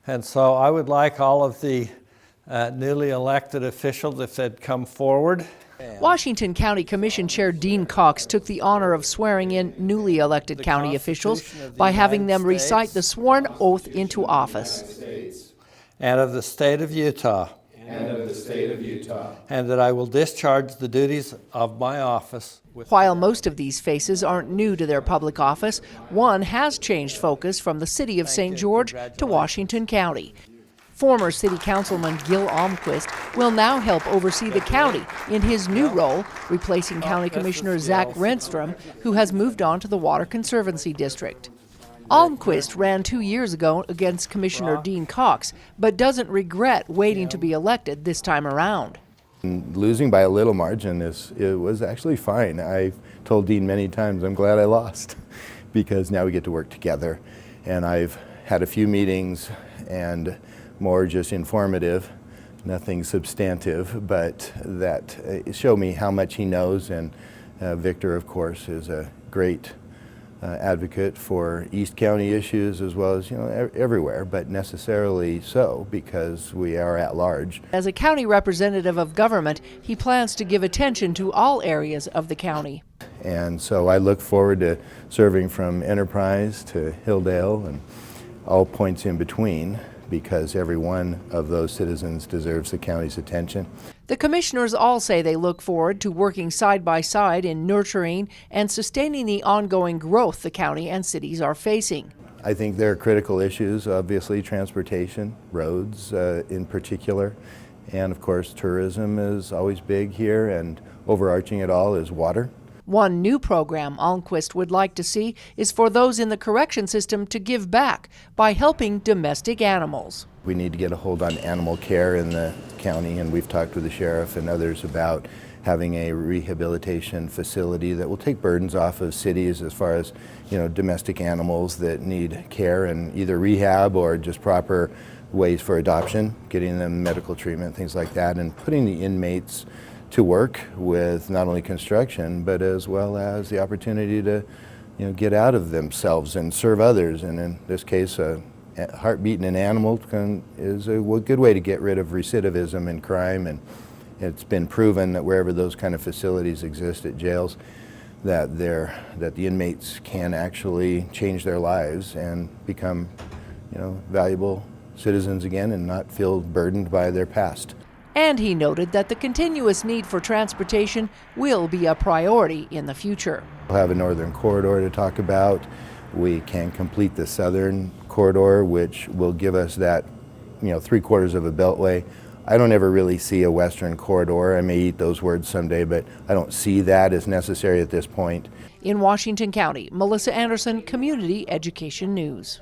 And so I would like all of the newly elected officials, if they'd come forward. Washington County Commission Chair Dean Cox took the honor of swearing in newly elected county officials by having them recite the sworn oath into office. And of the state of Utah. And of the state of Utah. And that I will discharge the duties of my office. While most of these faces aren't new to their public office, one has changed focus from the city of St. George to Washington County. Former City Councilman Gil Almquist will now help oversee the county in his new role, replacing County Commissioner Zach Renstrom, who has moved on to the Water Conservancy District. Almquist ran 2 years ago against Commissioner Dean Cox, but doesn't regret waiting to be elected this time around. Losing by a little margin it was actually fine. I've told Dean many times I'm glad I lost because now we get to work together. And I've had a few meetings and more just informative, nothing substantive, but that show me how much he knows. And Victor, of course, is a great advocate for East County issues as well as, everywhere, but necessarily so because we are at large. As a county representative of government, he plans to give attention to all areas of the county. And so I look forward to serving from Enterprise to Hilldale and all points in between, because every one of those citizens deserves the county's attention. The commissioners all say they look forward to working side by side in nurturing and sustaining the ongoing growth the county and cities are facing. I think there are critical issues, obviously transportation, roads in particular, and of course tourism is always big here, and overarching it all is water. One new program Almquist would like to see is for those in the correction system to give back by helping domestic animals. We need to get a hold on animal care in the county, and we've talked with the sheriff and others about having a rehabilitation facility that will take burdens off of cities as far as, domestic animals that need care and either rehab or just proper ways for adoption, getting them medical treatment, things like that, and putting the inmates to work with not only construction, but as well as the opportunity to, get out of themselves and serve others. And in this case, heartbeat in an animal is a good way to get rid of recidivism and crime. And it's been proven that wherever those kind of facilities exist at jails, that the inmates can actually change their lives and become, valuable citizens again and not feel burdened by their past. And he noted that the continuous need for transportation will be a priority in the future. We'll have a northern corridor to talk about. We can complete the southern corridor, which will give us that, 3/4 of a beltway. I don't ever really see a western corridor. I may eat those words someday, but I don't see that as necessary at this point. In Washington County, Melissa Anderson, Community Education News.